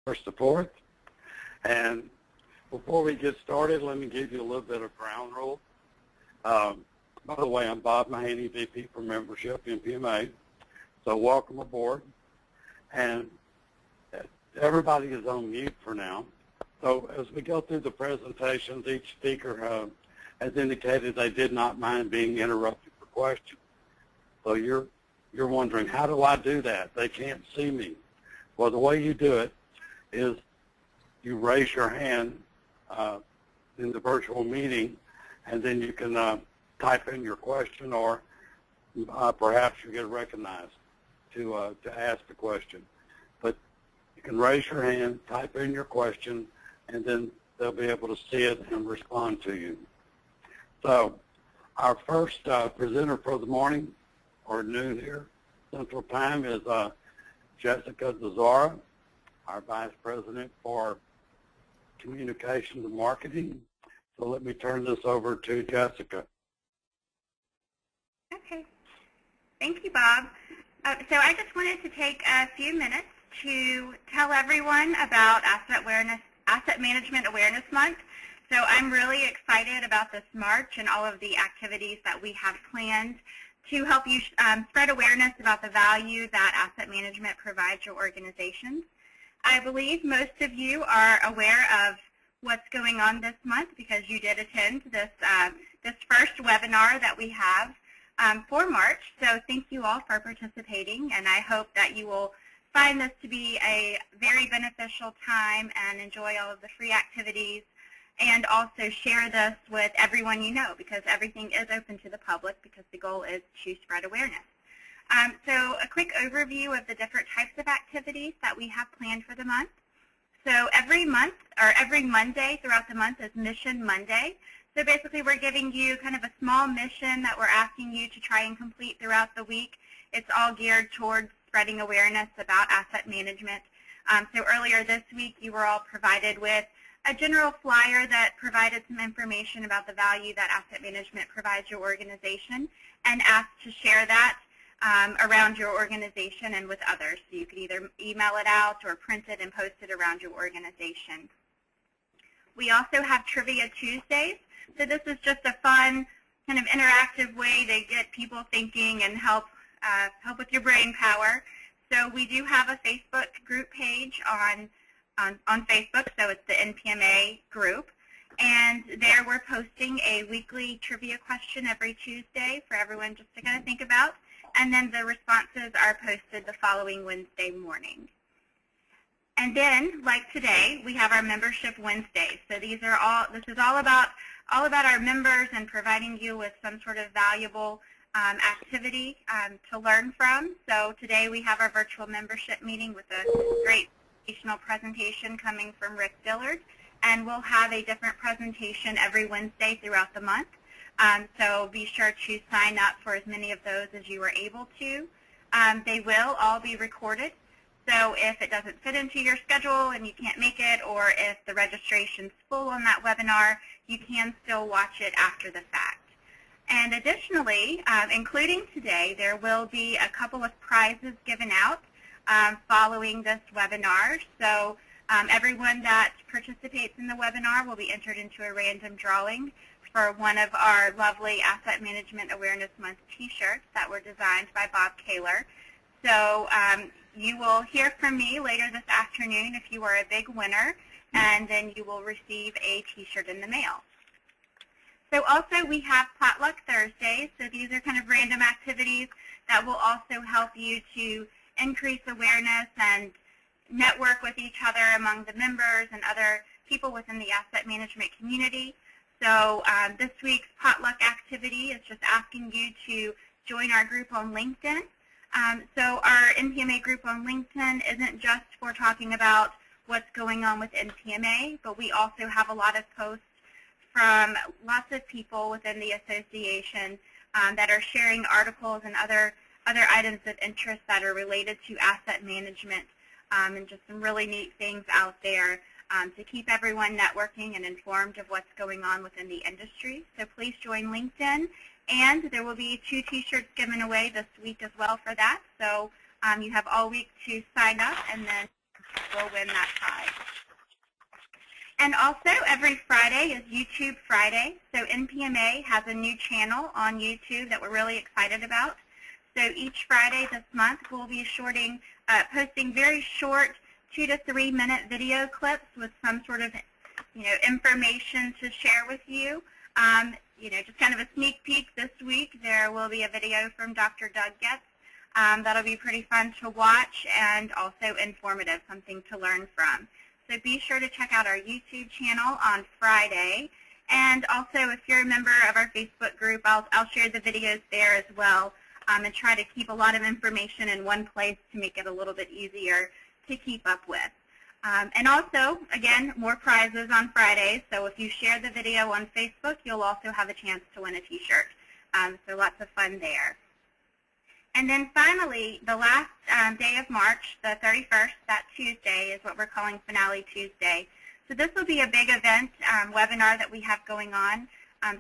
1st to 4th. And before we get started, let me give you a little bit of ground rule. By the way, I'm Bob Mahaney, VP for Membership, NPMA. So welcome aboard. And everybody is on mute for now. So as we go through the presentations, each speaker has indicated they did not mind being interrupted for questions. So you're wondering, how do I do that? They can't see me. Well, the way you do it is you raise your hand in the virtual meeting, and then you can type in your question, or perhaps you get recognized to ask the question. But you can raise your hand, type in your question, and then they'll be able to see it and respond to you. So our first presenter for the morning, or noon here, Central Time, is Jessica Zazara, our Vice President for Communications and Marketing. So let me turn this over to Jessica. Okay. Thank you, Bob. So I just wanted to take a few minutes to tell everyone about Asset Management Awareness Month. So I'm really excited about this March and all of the activities that we have planned to help you spread awareness about the value that asset management provides your organizations. I believe most of you are aware of what's going on this month because you did attend this first webinar that we have for March. So thank you all for participating, and I hope that you will find this to be a very beneficial time and enjoy all of the free activities, and also share this with everyone you know, because everything is open to the public because the goal is to spread awareness. So a quick overview of the different types of activities that we have planned for the month. So every month, or every Monday throughout the month, is Mission Monday. So basically we're giving you kind of a small mission that we're asking you to try and complete throughout the week. It's all geared towards spreading awareness about asset management. So earlier this week you were all provided with a general flyer that provided some information about the value that asset management provides your organization, and asked to share that around your organization and with others. So you could either email it out or print it and post it around your organization. We also have Trivia Tuesdays. So this is just a fun, kind of interactive way to get people thinking and help with your brain power. So we do have a Facebook group page on Facebook, so it's the NPMA group. And there we're posting a weekly trivia question every Tuesday for everyone just to kind of think about. And then the responses are posted the following Wednesday morning. And then, like today, we have our Membership Wednesdays. So this is all about our members and providing you with some sort of valuable activity to learn from. So today we have our virtual membership meeting with a great educational presentation coming from Rick Dillard, and we'll have a different presentation every Wednesday throughout the month. So be sure to sign up for as many of those as you are able to. They will all be recorded. So if it doesn't fit into your schedule and you can't make it, or if the registration's full on that webinar, you can still watch it after the fact. And additionally, including today, there will be a couple of prizes given out following this webinar. So everyone that participates in the webinar will be entered into a random drawing for one of our lovely Asset Management Awareness Month t-shirts that were designed by Bob Kaler. So you will hear from me later this afternoon if you are a big winner, and then you will receive a t-shirt in the mail. So also we have Potluck Thursdays. So these are kind of random activities that will also help you to increase awareness and network with each other among the members and other people within the asset management community. So this week's potluck activity is just asking you to join our group on LinkedIn. So our NPMA group on LinkedIn isn't just for talking about what's going on with NPMA, but we also have a lot of posts from lots of people within the association that are sharing articles and other items of interest that are related to asset management, and just some really neat things out there to keep everyone networking and informed of what's going on within the industry. So please join LinkedIn, and there will be 2 t-shirts given away this week as well for that. So you have all week to sign up, and then will win that prize. And also, every Friday is YouTube Friday. So NPMA has a new channel on YouTube that we're really excited about. So each Friday this month, we'll be posting very short 2 to 3 minute video clips with some sort of, information to share with you. Just kind of a sneak peek this week. There will be a video from Dr. Doug Getz. That'll be pretty fun to watch and also informative, something to learn from. So be sure to check out our YouTube channel on Friday. And also, if you're a member of our Facebook group, I'll share the videos there as well, and try to keep a lot of information in one place to make it a little bit easier to keep up with. And also, again, more prizes on Fridays. So if you share the video on Facebook, you'll also have a chance to win a T-shirt. So lots of fun there. And then finally, the last day of March, the 31st, that Tuesday, is what we're calling Finale Tuesday. So this will be a big event webinar that we have going on.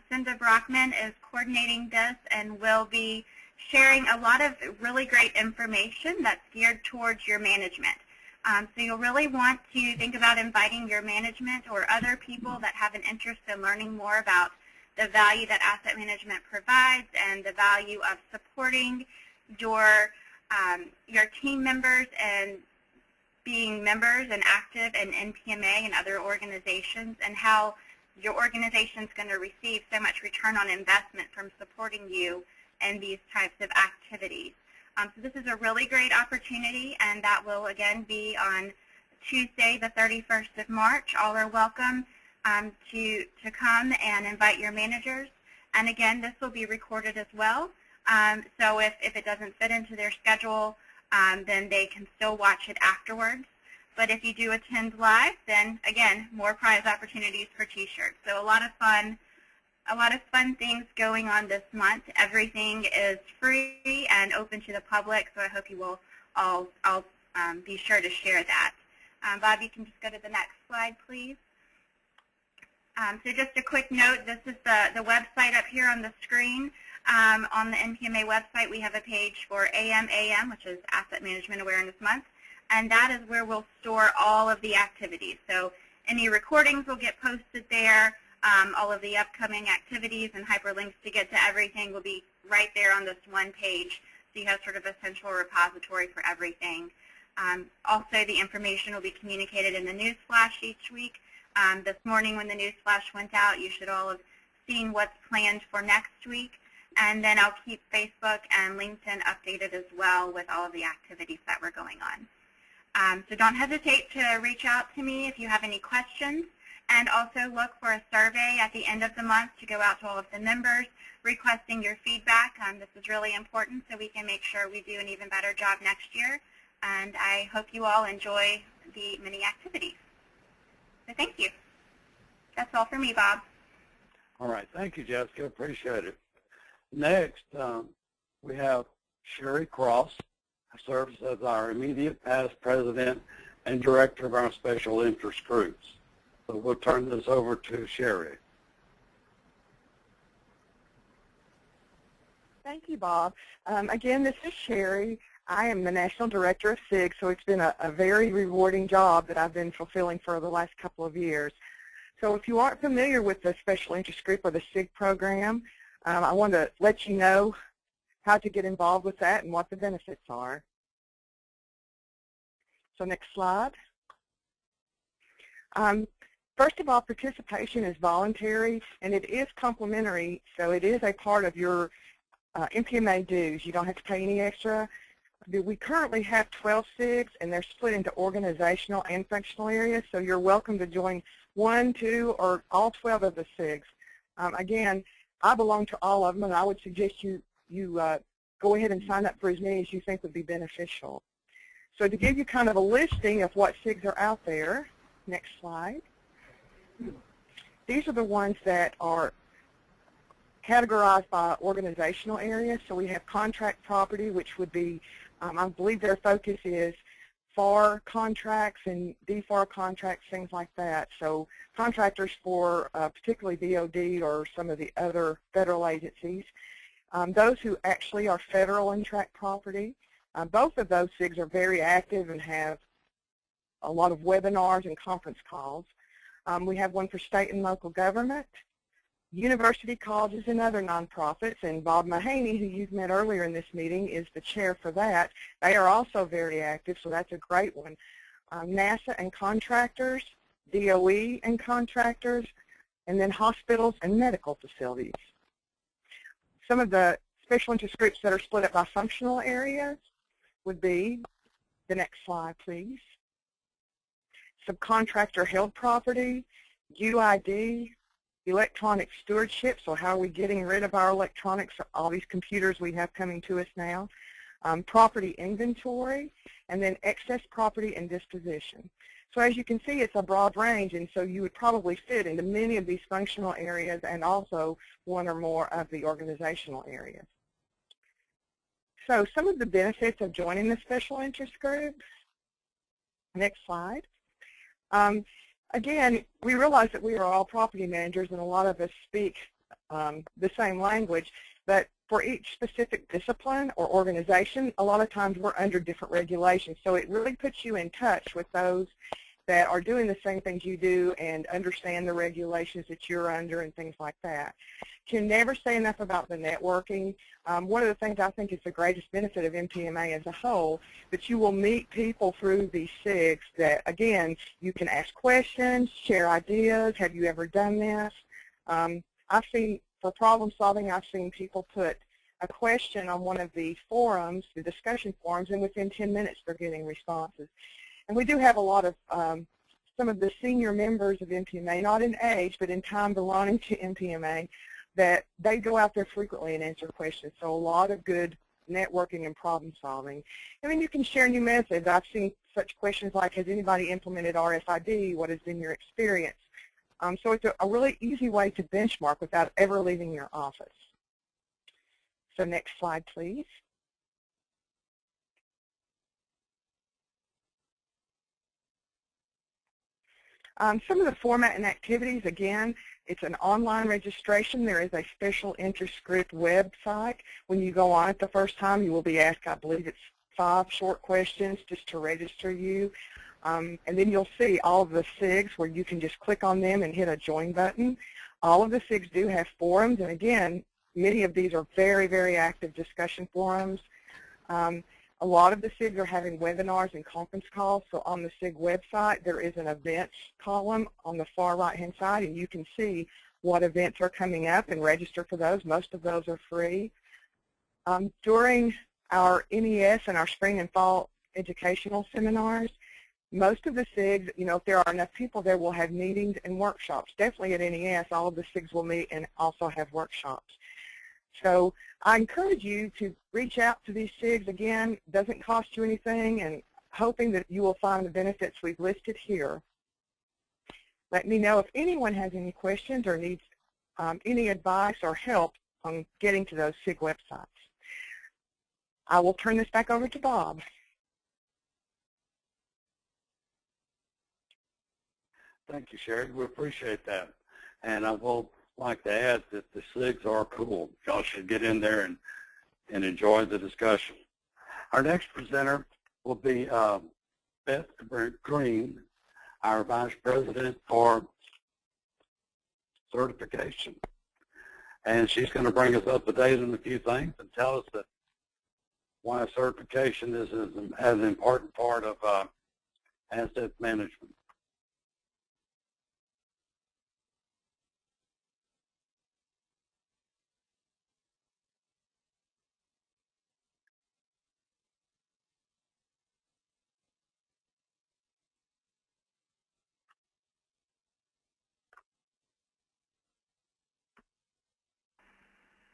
Cinda Brockman is coordinating this and will be sharing a lot of really great information that's geared towards your management. So you'll really want to think about inviting your management or other people that have an interest in learning more about the value that asset management provides and the value of supporting your team members and being members and active in NPMA and other organizations, and how your organization is going to receive so much return on investment from supporting you in these types of activities. So this is a really great opportunity, and that will again be on Tuesday, the 31st of March. All are welcome to come and invite your managers. And again, this will be recorded as well. So if it doesn't fit into their schedule, then they can still watch it afterwards. But if you do attend live, then again, more prize opportunities for T-shirts. So a lot of fun things going on this month. Everything is free and open to the public, so I hope you will all be sure to share that. Bob, you can just go to the next slide, please. So just a quick note, this is the website up here on the screen. On the NPMA website, we have a page for AMAM, which is Asset Management Awareness Month, and that is where we'll store all of the activities. So any recordings will get posted there. All of the upcoming activities and hyperlinks to get to everything will be right there on this one page. So you have sort of a central repository for everything. Also, the information will be communicated in the news flash each week. This morning when the news flash went out, you should all have seen what's planned for next week. And then I'll keep Facebook and LinkedIn updated as well with all of the activities that we're going on. So don't hesitate to reach out to me if you have any questions. And also look for a survey at the end of the month to go out to all of the members requesting your feedback. This is really important so we can make sure we do an even better job next year. And I hope you all enjoy the many activities. So thank you. That's all for me, Bob. All right. Thank you, Jessica. Appreciate it. Next, we have Sherry Cross, who serves as our immediate past president and director of our special interest groups. So we'll turn this over to Sherry. Thank you, Bob. Again, this is Sherry. I am the National Director of SIG, so it's been a very rewarding job that I've been fulfilling for the last couple of years. So if you aren't familiar with the Special Interest Group or the SIG program, I want to let you know how to get involved with that and what the benefits are. So next slide. First of all, participation is voluntary, and it is complimentary, so it is a part of your NPMA dues. You don't have to pay any extra. We currently have 12 SIGs, and they're split into organizational and functional areas, so you're welcome to join 1, 2, or all 12 of the SIGs. Again, I belong to all of them, and I would suggest you go ahead and sign up for as many as you think would be beneficial. So to give you kind of a listing of what SIGs are out there, next slide. These are the ones that are categorized by organizational areas. So we have contract property, which would be, I believe their focus is FAR contracts and DFAR contracts, things like that. So contractors for particularly DOD or some of the other federal agencies. Those who actually are federal and tract property. Both of those SIGs are very active and have a lot of webinars and conference calls. We have one for state and local government, university colleges and other nonprofits, and Bob Mahaney, who you've met earlier in this meeting, is the chair for that. They are also very active, so that's a great one. NASA and contractors, DOE and contractors, and then hospitals and medical facilities. Some of the special interest groups that are split up by functional areas would be, the next slide please, subcontractor held property, UID, electronic stewardship, so how are we getting rid of our electronics, all these computers we have coming to us now, property inventory, and then excess property and disposition. So as you can see, it's a broad range, and so you would probably fit into many of these functional areas and also one or more of the organizational areas. So some of the benefits of joining the special interest groups. Next slide. Again, we realize that we are all property managers and a lot of us speak the same language, but for each specific discipline or organization, a lot of times we're under different regulations. So it really puts you in touch with those that are doing the same things you do and understand the regulations that you're under and things like that. Can never say enough about the networking. One of the things I think is the greatest benefit of NPMA as a whole, that you will meet people through these SIGs that, again, you can ask questions, share ideas, have you ever done this? I've seen, for problem solving, I've seen people put a question on one of the forums, the discussion forums, and within 10 minutes they're getting responses. And we do have a lot of some of the senior members of NPMA, not in age, but in time belonging to NPMA, that they go out there frequently and answer questions. So a lot of good networking and problem solving. And then you can share new methods. I've seen such questions like, has anybody implemented RFID? What has been your experience? So it's a really easy way to benchmark without ever leaving your office. So next slide, please. Some of the format and activities, again, it's an online registration. There is a special interest group website. When you go on it the first time, you will be asked, I believe it's 5 short questions just to register you. And then you'll see all of the SIGs where you can just click on them and hit a join button. All of the SIGs do have forums, and again, many of these are very, very active discussion forums. A lot of the SIGs are having webinars and conference calls, so on the SIG website there is an events column on the far right-hand side, and you can see what events are coming up and register for those. Most of those are free. During our NES and our spring and fall educational seminars, most of the SIGs, you know, if there are enough people there, will have meetings and workshops. Definitely at NES, all of the SIGs will meet and also have workshops. So I encourage you to reach out to these SIGs. Again, it doesn't cost you anything, and hoping that you will find the benefits we've listed here. Let me know if anyone has any questions or needs any advice or help on getting to those SIG websites. I will turn this back over to Bob. Thank you, Sherry. We appreciate that. And I will like to add that the SIGs are cool. Y'all should get in there and enjoy the discussion. Our next presenter will be Beth Green, our Vice President for Certification. And she's going to bring us up to date on a few things and tell us that why certification is an important part of asset management.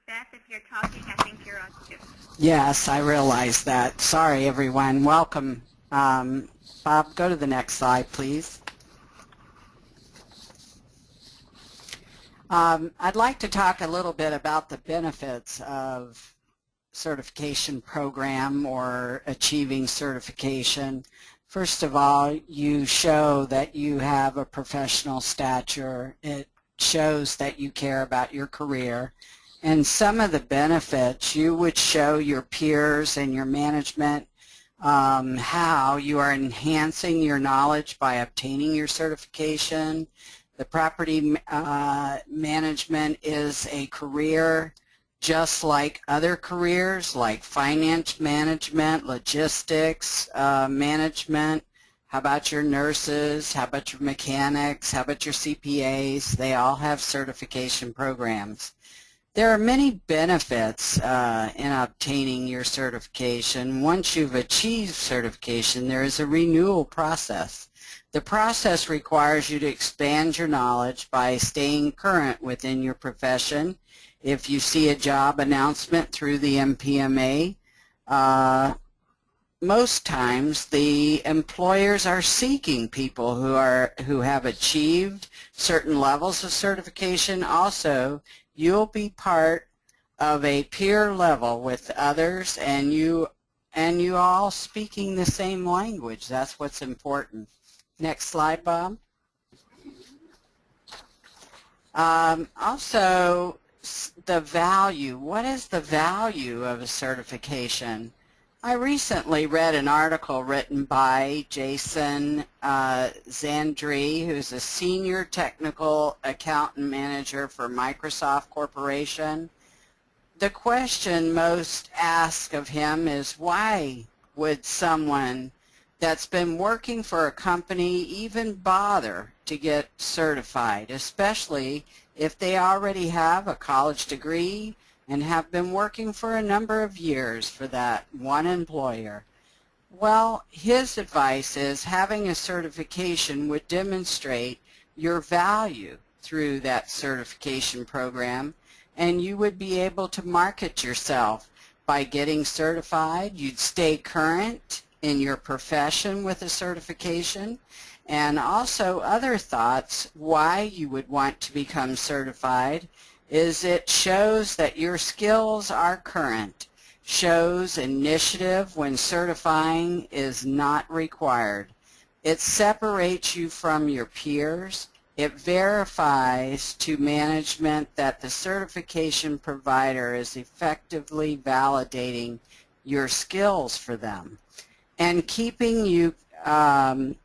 Beth, if you're talking, I think you're on too. Yes, I realize that. Sorry, everyone. Welcome. Bob, go to the next slide, please. I'd like to talk a little bit about the benefits of certification program or achieving certification. First of all, you show that you have a professional stature. It shows that you care about your career. And some of the benefits, you would show your peers and your management how you are enhancing your knowledge by obtaining your certification. The property management is a career just like other careers like finance management, logistics management. How about your nurses? How about your mechanics? How about your CPAs? They all have certification programs. There are many benefits in obtaining your certification. Once you've achieved certification, there is a renewal process. The process requires you to expand your knowledge by staying current within your profession. If you see a job announcement through the NPMA, most times the employers are seeking people who have achieved certain levels of certification. Also, you'll be part of a peer level with others, and you all speaking the same language. That's what's important. Next slide, Bob. Also, the value. What is the value of a certification? I recently read an article written by Jason Zandri, who's a senior technical accountant manager for Microsoft Corporation. The question most asked of him is, why would someone that's been working for a company even bother to get certified, especially if they already have a college degree and have been working for a number of years for that one employer? Well, his advice is having a certification would demonstrate your value through that certification program, and you would be able to market yourself by getting certified. You'd stay current in your profession with a certification. And also, other thoughts why you would want to become certified is it shows that your skills are current, shows initiative when certifying is not required. It separates you from your peers. It verifies to management that the certification provider is effectively validating your skills for them. And keeping you, and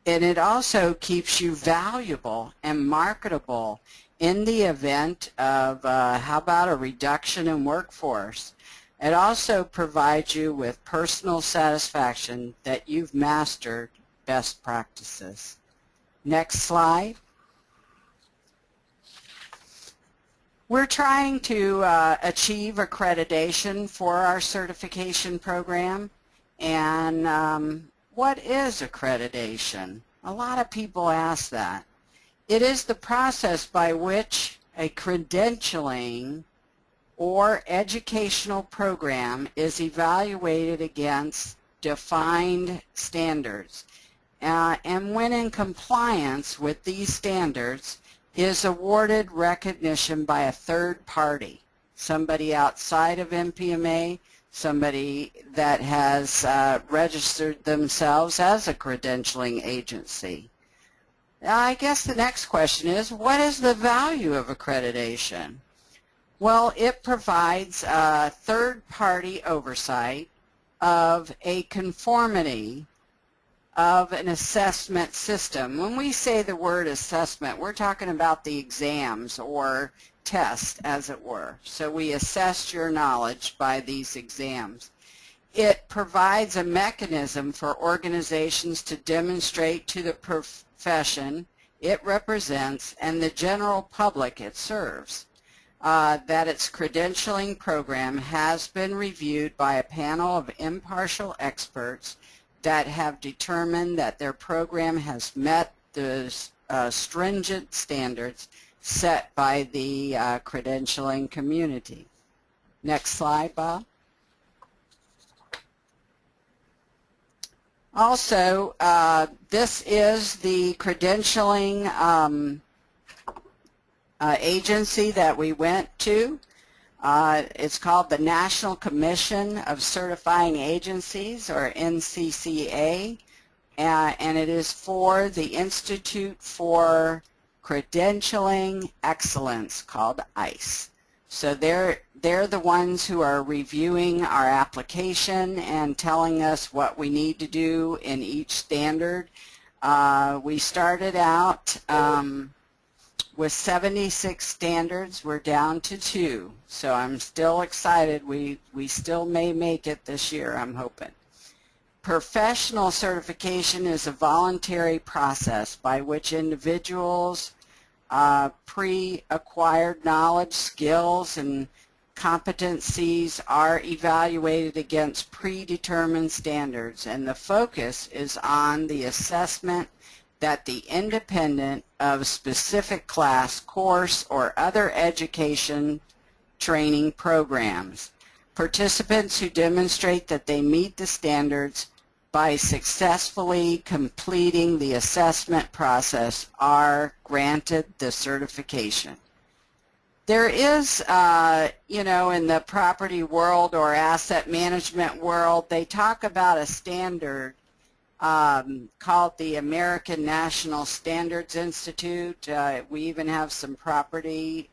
it also keeps you valuable and marketable in the event of, how about a reduction in workforce? It also provides you with personal satisfaction that you've mastered best practices. Next slide. We're trying to achieve accreditation for our certification program. And what is accreditation? A lot of people ask that. It is the process by which a credentialing or educational program is evaluated against defined standards. And when in compliance with these standards, is awarded recognition by a third party, somebody outside of NPMA, somebody that has registered themselves as a credentialing agency. I guess the next question is, what is the value of accreditation? Well, it provides third-party oversight of a conformity of an assessment system. When we say the word assessment, we're talking about the exams or tests, as it were. So we assess your knowledge by these exams. It provides a mechanism for organizations to demonstrate to the profession it represents and the general public it serves that its credentialing program has been reviewed by a panel of impartial experts that have determined that their program has met the stringent standards set by the credentialing community. Next slide, Bob. Also, this is the credentialing agency that we went to. It's called the National Commission of Certifying Agencies, or NCCA, and it is for the Institute for Credentialing Excellence, called ICE. So they're the ones who are reviewing our application and telling us what we need to do in each standard. We started out with 76 standards. We're down to 2. So I'm still excited. We still may make it this year, I'm hoping. Professional certification is a voluntary process by which individuals pre-acquired knowledge, skills, and competencies are evaluated against predetermined standards, and the focus is on the assessment that the independent of specific class, course, or other education training programs. Participants who demonstrate that they meet the standards by successfully completing the assessment process are granted the certification. There is, you know, in the property world or asset management world, they talk about a standard called the American National Standards Institute. We even have some property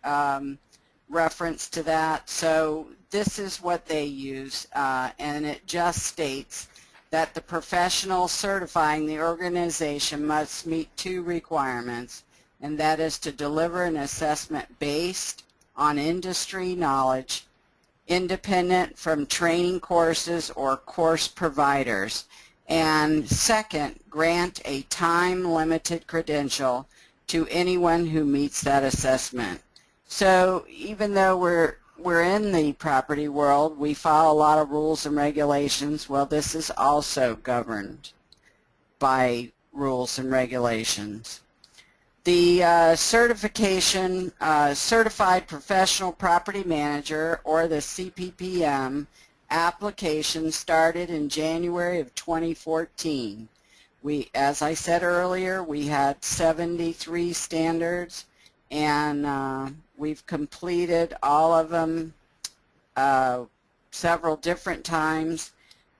reference to that. So this is what they use, and it just states that the professional certifying the organization must meet 2 requirements, and that is to deliver an assessment based on industry knowledge, independent from training courses or course providers, and second, grant a time-limited credential to anyone who meets that assessment. So even though we're in the property world, we follow a lot of rules and regulations. Well, this is also governed by rules and regulations. The certification, Certified Professional Property Manager, or the CPPM, application started in January of 2014. As I said earlier, we had 73 standards, and we've completed all of them several different times.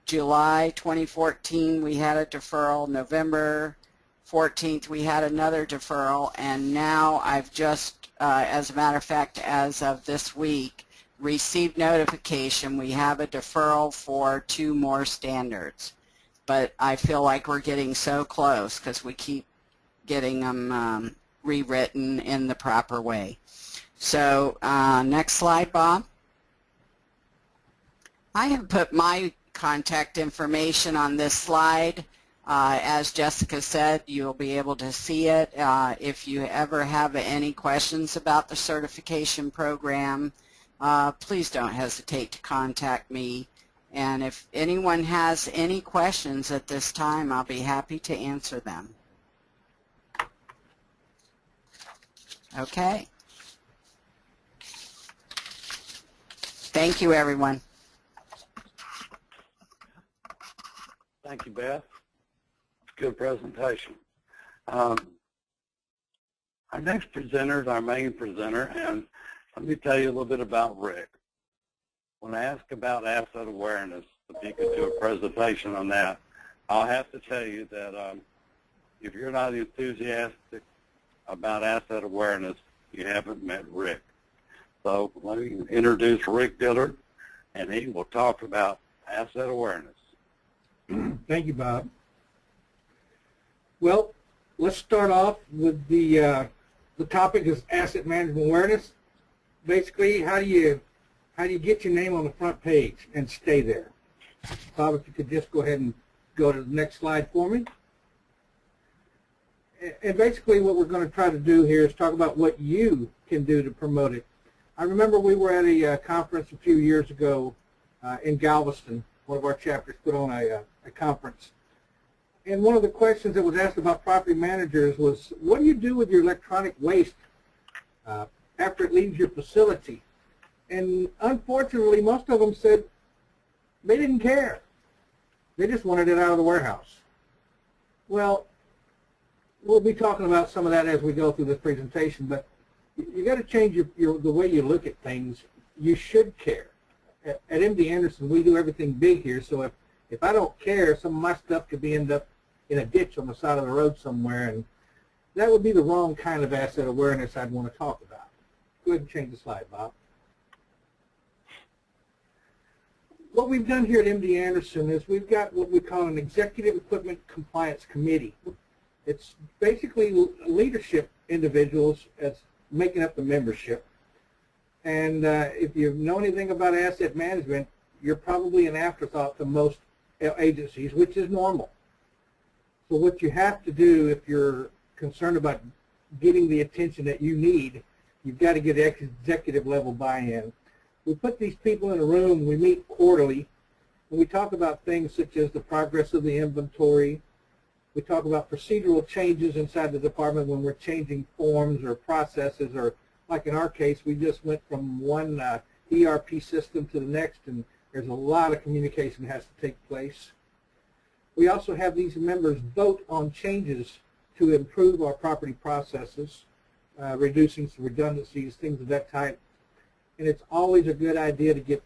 July 2014 we had a deferral, November 14th we had another deferral, and now I've just, as a matter of fact, as of this week, received notification we have a deferral for 2 more standards. But I feel like we're getting so close because we keep getting them rewritten in the proper way. So next slide, Bob. I have put my contact information on this slide. As Jessica said, you'll be able to see it. If you ever have any questions about the certification program, please don't hesitate to contact me. And if anyone has any questions at this time, I'll be happy to answer them. Okay. Thank you, everyone. Thank you, Beth. Good presentation. Our next presenter is our main presenter, and let me tell you a little bit about Rick. When I ask about asset awareness, if you could do a presentation on that, I'll have to tell you that if you're not enthusiastic about asset awareness, you haven't met Rick. So let me introduce Rick Dillard, and he will talk about asset awareness. Thank you, Bob. Well, let's start off with the topic is asset management awareness. Basically, how do you get your name on the front page and stay there? Bob, if you could just go ahead and go to the next slide for me. And basically what we're going to try to do here is talk about what you can do to promote it. I remember we were at a conference a few years ago in Galveston. One of our chapters put on a conference. And one of the questions that was asked about property managers was, what do you do with your electronic waste after it leaves your facility? And unfortunately, most of them said they didn't care. They just wanted it out of the warehouse. Well, we'll be talking about some of that as we go through this presentation, but you got to change the way you look at things. You should care. At MD Anderson, we do everything big here, so if I don't care, some of my stuff could end up in a ditch on the side of the road somewhere, and that would be the wrong kind of asset awareness I'd want to talk about. Go ahead and change the slide, Bob. what we've done here at MD Anderson is we've got what we call an Executive Equipment Compliance Committee. It's basically leadership individuals as making up the membership. And if you know anything about asset management, you're probably an afterthought to most agencies, which is normal. So what you have to do if you're concerned about getting the attention that you need, you've got to get executive level buy-in. We put these people in a room, we meet quarterly, and we talk about things such as the progress of the inventory. We talk about procedural changes inside the department when we're changing forms or processes, or like in our case, we just went from one ERP system to the next, and there's a lot of communication that has to take place. We also have these members vote on changes to improve our property processes, reducing some redundancies, things of that type. And it's always a good idea to get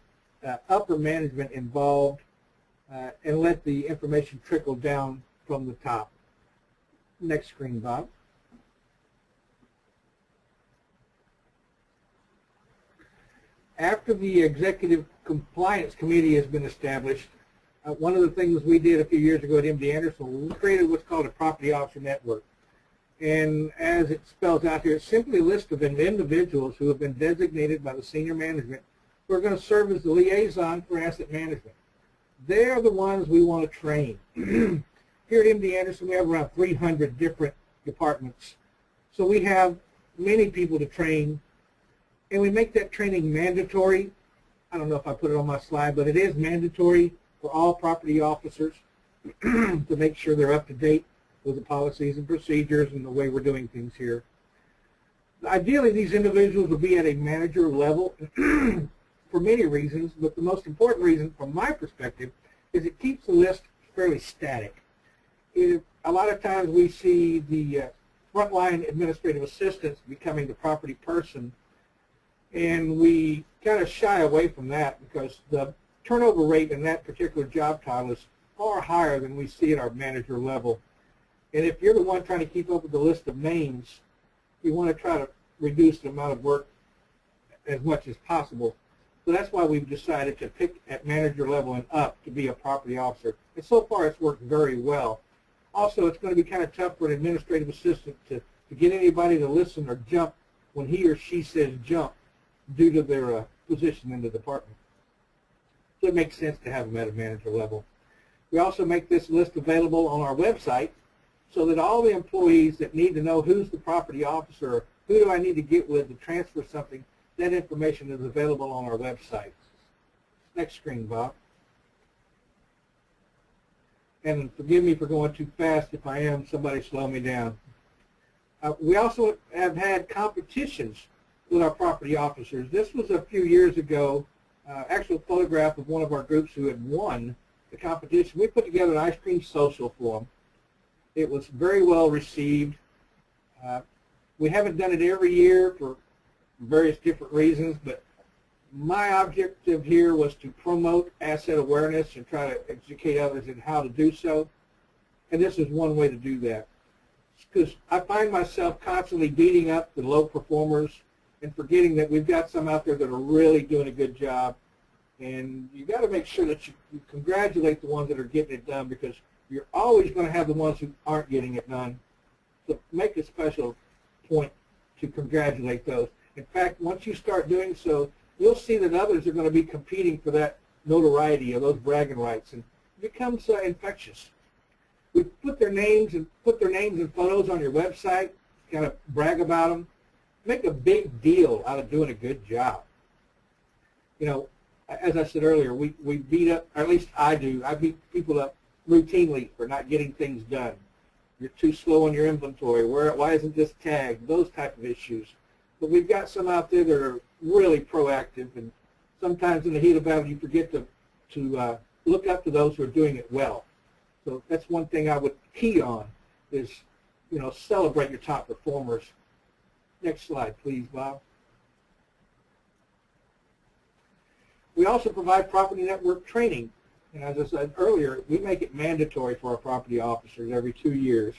upper management involved and let the information trickle down from the top. Next screen, Bob. After the Executive Compliance Committee has been established, one of the things we did a few years ago at MD Anderson, we created what's called a Property Officer Network. And as it spells out here, it's simply a list of individuals who have been designated by the senior management who are going to serve as the liaison for asset management. They're the ones we want to train. Here at MD Anderson, we have around 300 different departments. So we have many people to train, and we make that training mandatory. I don't know if I put it on my slide, but it is mandatory for all property officers to make sure they're up to date with the policies and procedures and the way we're doing things here. Ideally, these individuals will be at a manager level for many reasons, but the most important reason from my perspective is it keeps the list fairly static. A lot of times we see the frontline administrative assistants becoming the property person, and we kind of shy away from that because the turnover rate in that particular job title is far higher than we see at our manager level. And if you're the one trying to keep up with the list of names, you want to try to reduce the amount of work as much as possible. So that's why we've decided to pick at manager level and up to be a property officer. And so far it's worked very well. Also, it's going to be kind of tough for an administrative assistant to get anybody to listen or jump when he or she says jump due to their position in the department. So it makes sense to have them at a manager level. We also make this list available on our website so that all the employees that need to know who's the property officer, or who do I need to get with to transfer something, that information is available on our website. Next screen, Bob. And forgive me for going too fast. If I am, somebody slow me down. We also have had competitions with our property officers. This was a few years ago, actual photograph of one of our groups who had won the competition. We put together an ice cream social for them. It was very well received. We haven't done it every year for various different reasons, but my objective here was to promote asset awareness and try to educate others in how to do so. And this is one way to do that. Because I find myself constantly beating up the low performers and forgetting that we've got some out there that are really doing a good job. And you've got to make sure that you congratulate the ones that are getting it done, because you're always going to have the ones who aren't getting it done. So make a special point to congratulate those. In fact, once you start doing so, you'll see that others are going to be competing for that notoriety or those bragging rights, and it becomes infectious. We put their names and photos on your website, kind of brag about them. Make a big deal out of doing a good job. You know, as I said earlier, we beat up, or at least I do, I beat people up routinely for not getting things done. You're too slow on your inventory. Why isn't this tagged? Those type of issues. But we've got some out there that are really proactive, and sometimes in the heat of battle you forget to look up to those who are doing it well. So that's one thing I would key on is, you know, celebrate your top performers. Next slide, please, Bob. We also provide property network training. And as I said earlier, we make it mandatory for our property officers every 2 years.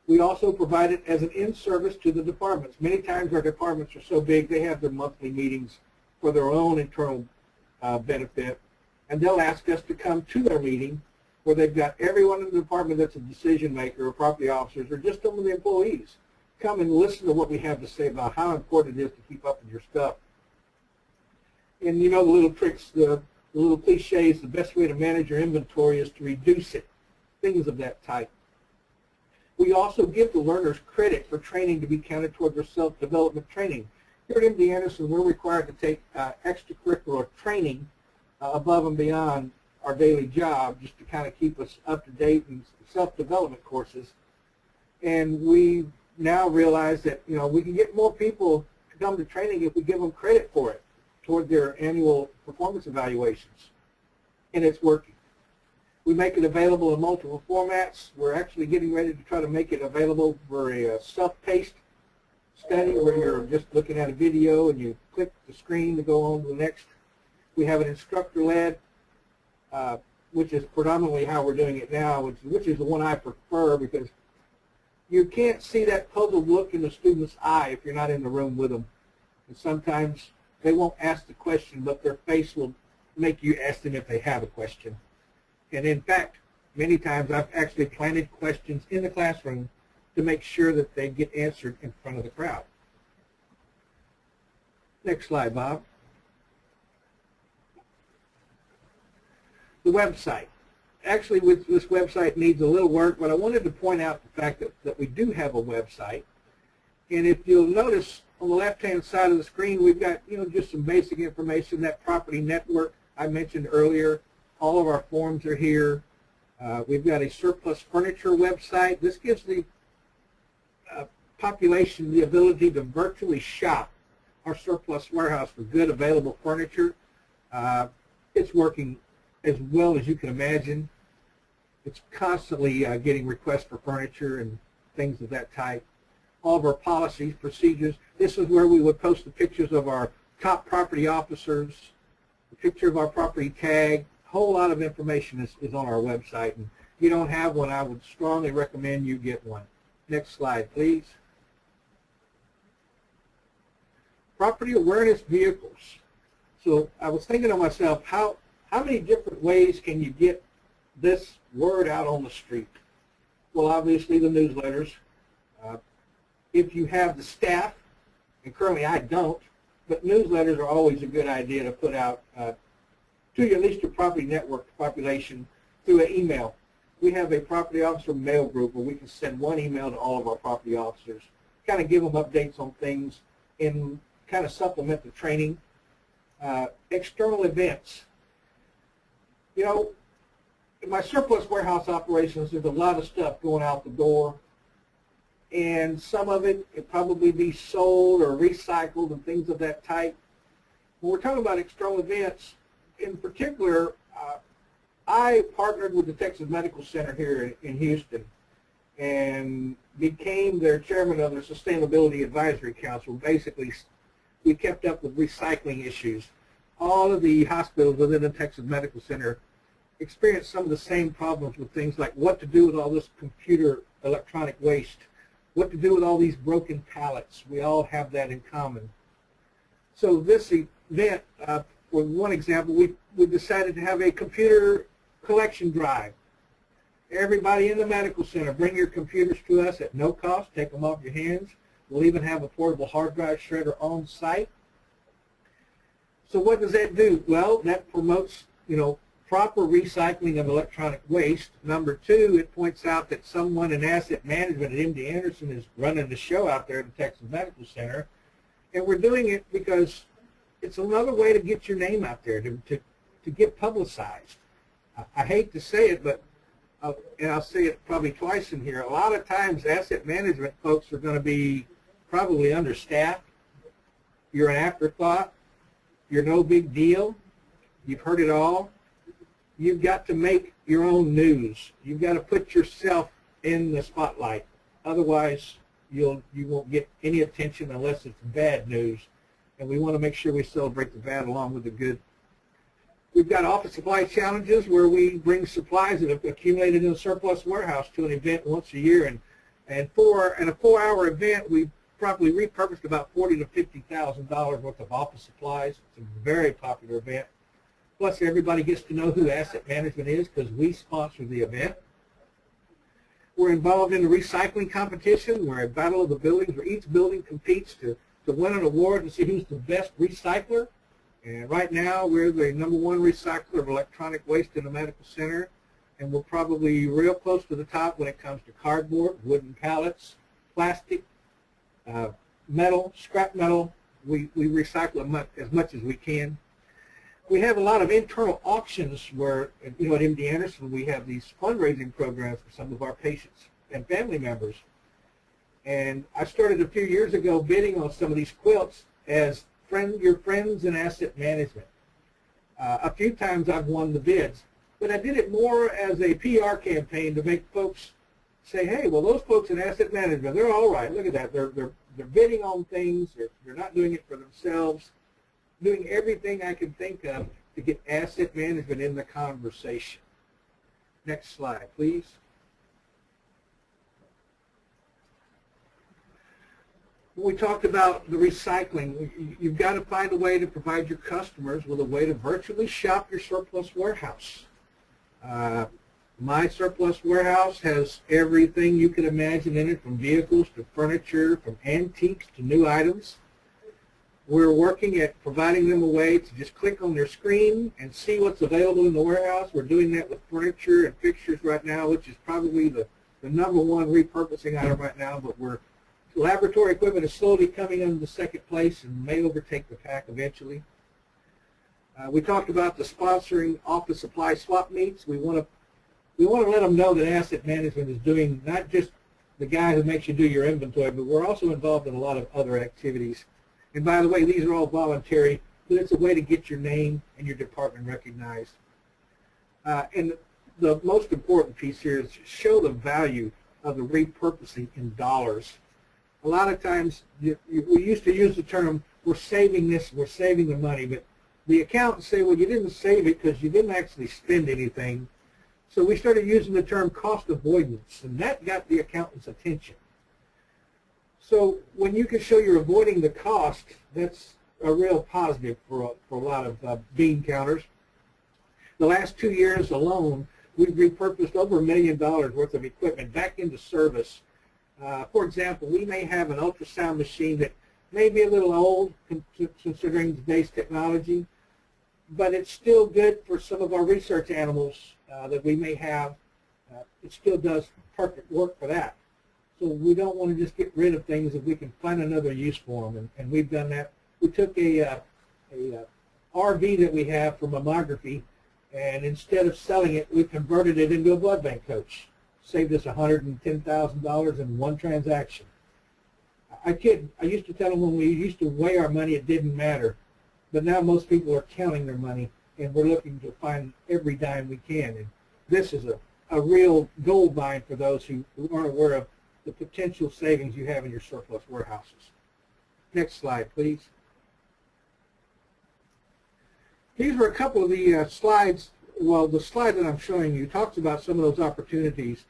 We also provide it as an in-service to the departments. Many times our departments are so big, they have their monthly meetings for their own internal benefit. and they'll ask us to come to their meeting where they've got everyone in the department that's a decision maker or property officers or just some of the employees come and listen to what we have to say about how important it is to keep up with your stuff. And you know the little tricks, the little cliches, the best way to manage your inventory is to reduce it, things of that type. We also give the learners credit for training to be counted toward their self-development training. Here at MD Anderson, we're required to take extracurricular training above and beyond our daily job just to kind of keep us up to date in self-development courses. And we now realize that, you know, we can get more people to come to training if we give them credit for it toward their annual performance evaluations. And it's working. We make it available in multiple formats. We're actually getting ready to try to make it available for a self-paced study where you're just looking at a video and you click the screen to go on to the next. We have an instructor-led, which is predominantly how we're doing it now, which is the one I prefer because you can't see that puzzled look in the student's eye if you're not in the room with them. And sometimes they won't ask the question, but their face will make you ask them if they have a question. And in fact, many times I've actually planted questions in the classroom to make sure that they get answered in front of the crowd. Next slide, Bob. The website. Actually, this website needs a little work, but I wanted to point out the fact that we do have a website. And if you'll notice on the left-hand side of the screen, we've got, you know, just some basic information. That property network I mentioned earlier. All of our forms are here. We've got a surplus furniture website. This gives the population the ability to virtually shop our surplus warehouse for good available furniture. It's working as well as you can imagine. It's constantly getting requests for furniture and things of that type. All of our policies, procedures. This is where we would post the pictures of our top property officers, the picture of our property tag. A whole lot of information is on our website. And if you don't have one, I would strongly recommend you get one. Next slide, please. Property awareness vehicles. So I was thinking to myself, how many different ways can you get this word out on the street? Well, obviously the newsletters. If you have the staff, and currently I don't, but newsletters are always a good idea to put out to at least your property network population through an email. We have a property officer mail group where we can send one email to all of our property officers, kind of give them updates on things and kind of supplement the training. External events. You know, in my surplus warehouse operations, there's a lot of stuff going out the door, and some of it could probably be sold or recycled and things of that type. When we're talking about external events, in particular, I partnered with the Texas Medical Center here in Houston and became their chairman of their Sustainability Advisory Council. Basically, we kept up with recycling issues. All of the hospitals within the Texas Medical Center experienced some of the same problems with things like what to do with all this computer electronic waste, what to do with all these broken pallets. We all have that in common. So this event, for one example, we decided to have a computer collection drive. Everybody in the medical center, bring your computers to us at no cost. Take them off your hands. We'll even have a portable hard drive shredder on site. So what does that do? Well, that promotes, you know, proper recycling of electronic waste. Number two, it points out that someone in asset management at MD Anderson is running the show out there at the Texas Medical Center. And we're doing it because it's another way to get your name out there, to get publicized. I hate to say it, but and I'll say it probably twice in here, a lot of times asset management folks are going to be probably understaffed. You're an afterthought. You're no big deal. You've heard it all. You've got to make your own news. You've got to put yourself in the spotlight. Otherwise, you won't get any attention unless it's bad news. And we want to make sure we celebrate the bad along with the good. We've got office supply challenges where we bring supplies that have accumulated in a surplus warehouse to an event once a year. And for a 4-hour event, we probably repurposed about $40,000 to $50,000 worth of office supplies. It's a very popular event. Plus, everybody gets to know who asset management is because we sponsor the event. We're involved in the recycling competition. We're a battle of the buildings where each building competes to win an award and see who's the best recycler. And right now, we're the #1 recycler of electronic waste in the medical center. And we're probably real close to the top when it comes to cardboard, wooden pallets, plastic, metal, scrap metal. We recycle as much as we can. We have a lot of internal auctions where, at MD Anderson, we have these fundraising programs for some of our patients and family members. And I started a few years ago bidding on some of these quilts as your friends in asset management. A few times I've won the bids, but I did it more as a PR campaign to make folks say, hey, well, those folks in asset management, they're all right. Look at that. They're bidding on things. They're not doing it for themselves. Doing everything I can think of to get asset management in the conversation. Next slide, please. When we talked about the recycling, you've got to find a way to provide your customers with a way to virtually shop your surplus warehouse. My surplus warehouse has everything you can imagine in it, from vehicles to furniture, from antiques to new items. We're working at providing them a way to just click on their screen and see what's available in the warehouse. We're doing that with furniture and fixtures right now, which is probably the #1 repurposing item right now, but laboratory equipment is slowly coming into the second place and may overtake the pack eventually. We talked about the sponsoring office supply swap meets. We want to let them know that asset management is doing not just the guy who makes you do your inventory, but we're also involved in a lot of other activities. And by the way, these are all voluntary, but it's a way to get your name and your department recognized. And the most important piece here is show the value of the repurposing in dollars. A lot of times, we used to use the term, we're saving this, we're saving the money, but the accountants say, well, you didn't save it because you didn't actually spend anything. So we started using the term cost avoidance, and that got the accountant's attention. So when you can show you're avoiding the cost, that's a real positive for a lot of bean counters. The last 2 years alone, we've repurposed over $1 million worth of equipment back into service. For example, we may have an ultrasound machine that may be a little old considering today's technology, but it's still good for some of our research animals that we may have. It still does perfect work for that. So we don't want to just get rid of things if we can find another use for them, and we've done that. We took a RV that we have for mammography, and instead of selling it, we converted it into a blood bank coach. Saved us $110,000 in one transaction. I kid. I used to tell them when we used to weigh our money, it didn't matter. But now most people are counting their money, and we're looking to find every dime we can. And this is a real gold mine for those who aren't aware of the potential savings you have in your surplus warehouses. Next slide, please. These are a couple of the slides. Well, the slide that I'm showing you talks about some of those opportunities.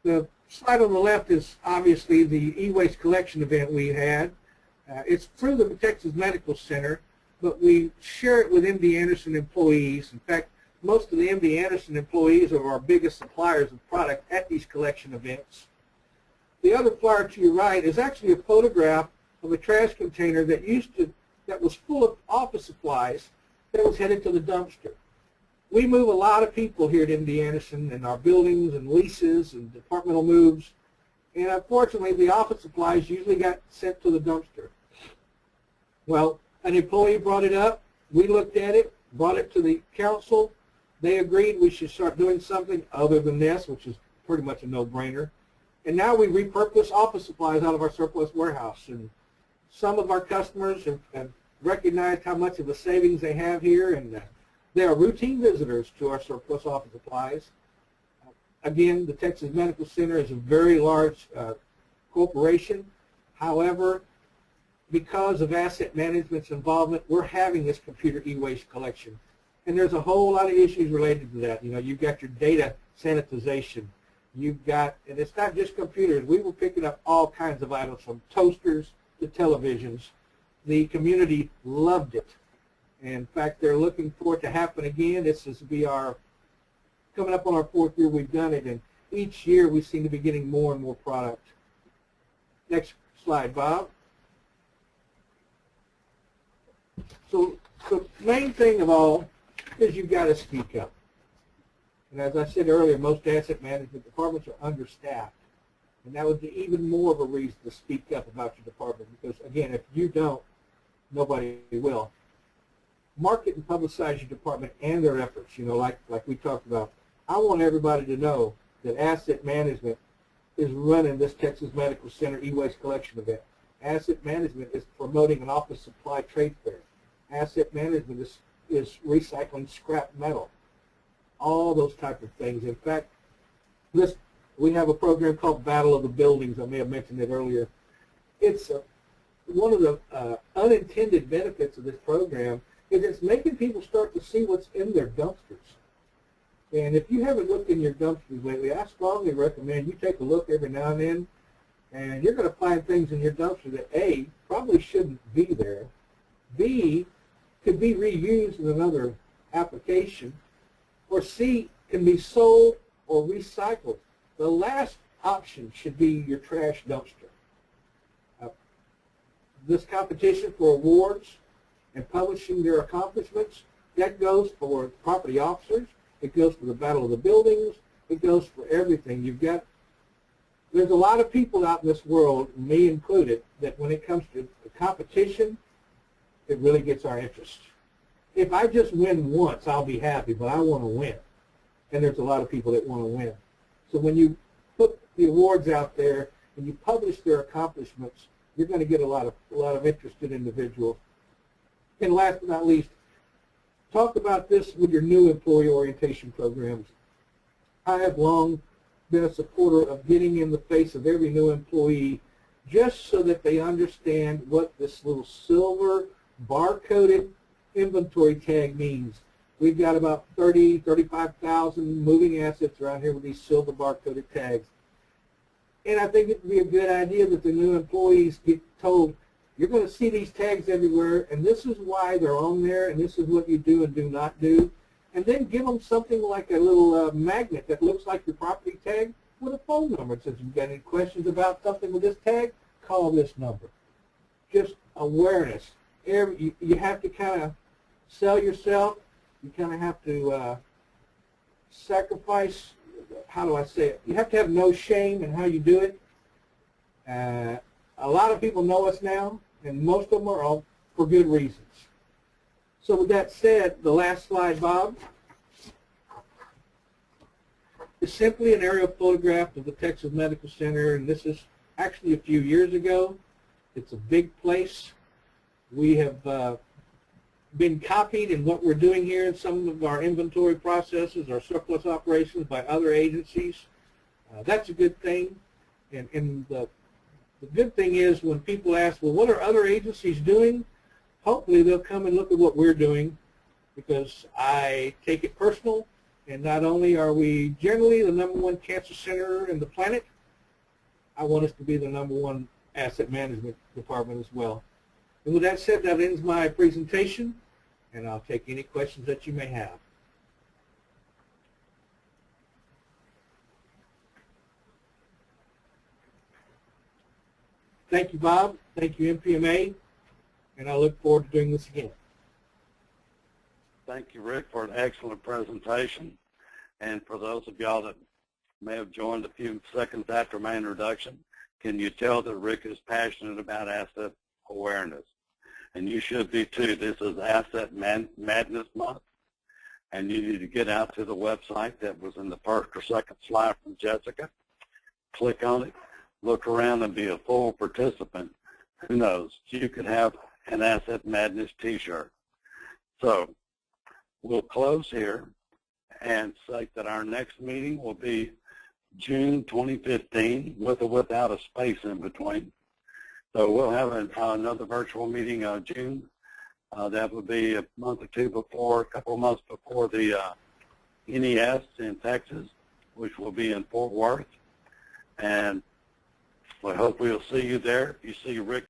The slide on the left is obviously the e-waste collection event we had. It's through the Texas Medical Center, but we share it with MD Anderson employees. In fact, most of the MD Anderson employees are our biggest suppliers of product at these collection events. The other flyer to your right is actually a photograph of a trash container that was full of office supplies that was headed to the dumpster. We move a lot of people here at MD Anderson in our buildings and leases and departmental moves, and unfortunately the office supplies usually got sent to the dumpster. Well, an employee brought it up, we looked at it, brought it to the council, they agreed we should start doing something other than this, which is pretty much a no-brainer. And now we repurpose office supplies out of our surplus warehouse. And some of our customers have recognized how much of a savings they have here, and they are routine visitors to our surplus office supplies. Again, the Texas Medical Center is a very large corporation. However, because of asset management's involvement, we're having this computer e-waste collection. And there's a whole lot of issues related to that. You know, you've got your data sanitization. You've got, and it's not just computers. We were picking up all kinds of items from toasters to televisions. The community loved it. And in fact, they're looking for it to happen again. This is be our coming up on our 4th year we've done it, and each year we seem to be getting more and more product. Next slide, Bob. So the main thing of all is you've got to speak up. And as I said earlier, most asset management departments are understaffed. And that would be even more of a reason to speak up about your department because, again, if you don't, nobody will. Market and publicize your department and their efforts, like we talked about. I want everybody to know that asset management is running this Texas Medical Center e-waste collection event. Asset management is promoting an office supply trade fair. Asset management is recycling scrap metal. All those type of things. In fact, we have a program called Battle of the Buildings. I may have mentioned it earlier. It's one of the unintended benefits of this program is it's making people start to see what's in their dumpsters. And if you haven't looked in your dumpsters lately, I strongly recommend you take a look every now and then, and you're going to find things in your dumpster that A, probably shouldn't be there, B, could be reused in another application, or C, can be sold or recycled. The last option should be your trash dumpster. This competition for awards and publishing their accomplishments, that goes for property officers, it goes for the Battle of the Buildings, it goes for everything. There's a lot of people out in this world, me included, that when it comes to the competition, it really gets our interest. If I just win once, I'll be happy, but I want to win. And there's a lot of people that want to win. So when you put the awards out there and you publish their accomplishments, you're going to get a lot of interested individuals. And last but not least, talk about this with your new employee orientation programs. I have long been a supporter of getting in the face of every new employee just so that they understand what this little silver barcoded inventory tag means. We've got about 35,000 moving assets around here with these silver barcoded tags. And I think it would be a good idea that the new employees get told, you're going to see these tags everywhere, and this is why they're on there, and this is what you do and do not do. And then give them something like a little magnet that looks like your property tag with a phone number. It says, if you've got any questions about something with this tag, call this number. Just awareness. You have to kind of sell yourself. You kind of have to sacrifice, how do I say it? You have to have no shame in how you do it. A lot of people know us now, and most of them are all for good reasons. So with that said, the last slide, Bob, is simply an aerial photograph of the Texas Medical Center, and this is actually a few years ago. It's a big place. We have been copied in what we're doing here in some of our inventory processes, our surplus operations by other agencies. That's a good thing. And the good thing is when people ask, well, what are other agencies doing? Hopefully they'll come and look at what we're doing, because I take it personal, and not only are we generally the #1 cancer center in the planet, I want us to be the #1 asset management department as well. And with that said, that ends my presentation, and I'll take any questions that you may have. Thank you, Bob. Thank you, NPMA. And I look forward to doing this again. Thank you, Rick, for an excellent presentation. And for those of y'all that may have joined a few seconds after my introduction, can you tell that Rick is passionate about asset awareness? And you should be too. This is Asset Madness Month. And you need to get out to the website that was in the first or second slide from Jessica. Click on it, look around, and be a full participant. Who knows? You could have an Asset Madness t-shirt. So we'll close here and say that our next meeting will be June 2015 with or without a space in between. So we'll have another virtual meeting on June. That would be a month or two before, a couple of months before the NES in Texas, which will be in Fort Worth. And I hope we'll see you there. If you see Rick